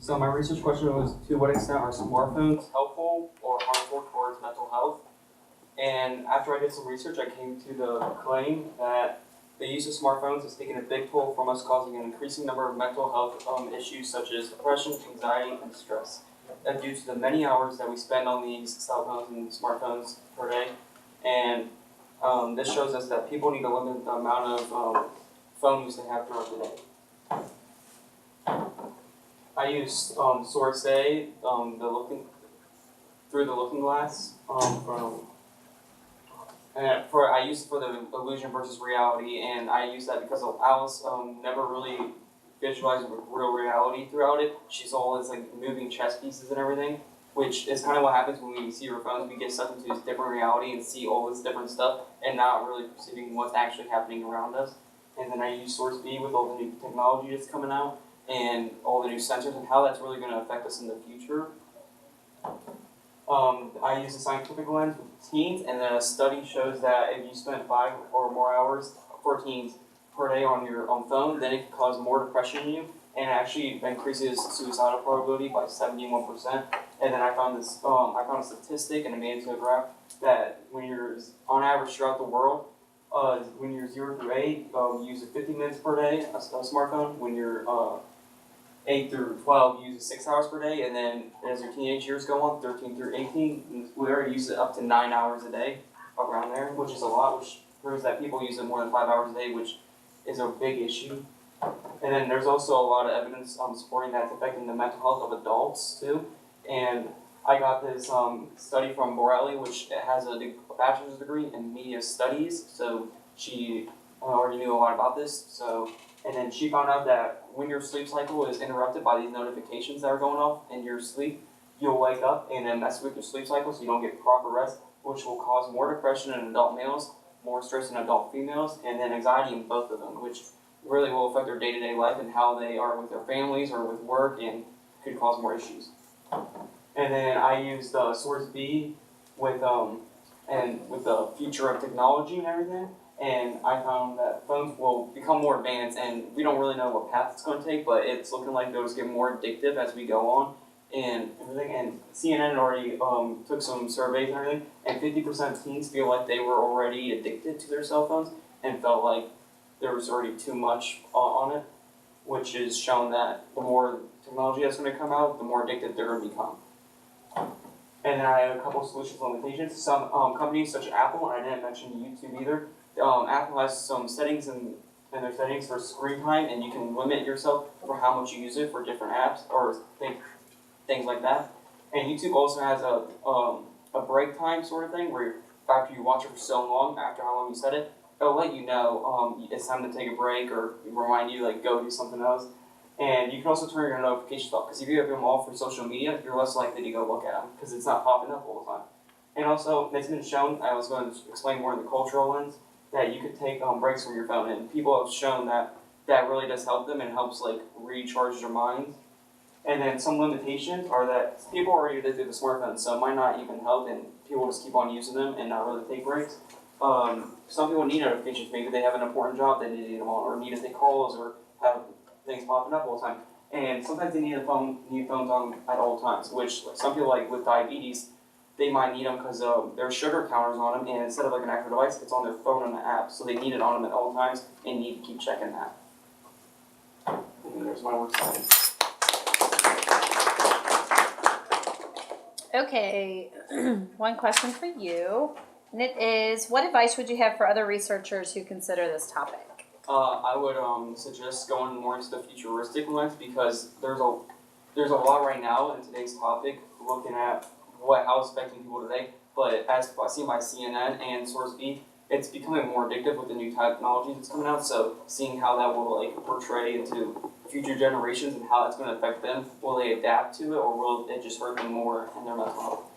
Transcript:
So my research question was, to what extent are smartphones helpful or harmful towards mental health? And after I did some research, I came to the claim that the use of smartphones has taken a big toll from us, causing an increasing number of mental health issues such as depression, anxiety, and stress. That due to the many hours that we spend on these cell phones and smartphones per day. And this shows us that people need to limit the amount of phone use they have throughout the day. I used source A, through the looking glass, I used it for the illusion versus reality, and I used that because Alice never really visualized real reality throughout it. She saw all this like moving chess pieces and everything, which is kind of what happens when we see our phones. We get sucked into this different reality and see all this different stuff, and not really perceiving what's actually happening around us. And then I used source B with all the new technology that's coming out and all the new sensors and how that's really going to affect us in the future. I use a scientific lens with teens, and then a study shows that if you spend 5 or more hours for teens per day on your phone, then it can cause more depression in you, and it actually increases suicidal probability by 71%. And then I found a statistic, and I made it into a graph that when you're on average throughout the world, when you're 0 through 8, you use it 50 minutes per day, a smartphone. When you're 8 through 12, you use it 6 hours per day, and then as your teenage years go on, 13 through 18, we already use it up to 9 hours a day, around there, which is a lot, which proves that people use it more than 5 hours a day, which is a big issue. And then there's also a lot of evidence supporting that it's affecting the mental health of adults too. And I got this study from Borelli, which has a bachelor's degree in media studies, so she already knew a lot about this. And then she found out that when your sleep cycle is interrupted by these notifications that are going off in your sleep, you'll wake up and then mess with your sleep cycle so you don't get proper rest, which will cause more depression in adult males, more stress in adult females, and then anxiety in both of them, which really will affect their day-to-day life and how they are with their families or with work, and could cause more issues. And then I used source B with the future of technology and everything. And I found that phones will become more advanced, and we don't really know what path it's going to take, but it's looking like they'll just get more addictive as we go on and everything. And CNN already took some surveys and everything, and 50% of teens feel like they were already addicted to their cell phones and felt like there was already too much on it, which is shown that the more technology that's going to come out, the more addicted they're going to become. And then I have a couple of solutions limitations. Some companies such as Apple, and I didn't mention YouTube either, Apple has some settings in their settings for screen time, and you can limit yourself for how much you use it for different apps or things like that. And YouTube also has a break time sort of thing where after you watch it for so long, after how long you set it, it'll let you know it's time to take a break or remind you like go do something else. And you can also turn your notifications off, because if you have them off for social media, you're less likely to go look at them because it's not popping up all the time. And also, it's been shown, I was going to explain more in the cultural lens, that you could take breaks from your phone, and people have shown that that really does help them and helps like recharge their minds. And then some limitations are that people are already addicted to smartphones, so it might not even help, and people just keep on using them and not really take breaks. Some people need notifications. Maybe they have an important job they need them on, or need to take calls, or have things popping up all the time. And sometimes they need phones on at all times, which like some people like with diabetes, they might need them because there are sugar counters on them, and instead of like an actual device, it's on their phone on the app, so they need it on them at all times and need to keep checking that. And there's my work cited. Okay, one question for you, and it is, what advice would you have for other researchers who consider this topic? I would suggest going more into the futuristic lens, because there's a lot right now in today's topic looking at how it's affecting people today. But as seen by CNN and Source B, it's becoming more addictive with the new technology that's coming out. So seeing how that will like portray into future generations and how that's going to affect them, will they adapt to it, or will it just hurt them more in their mental health?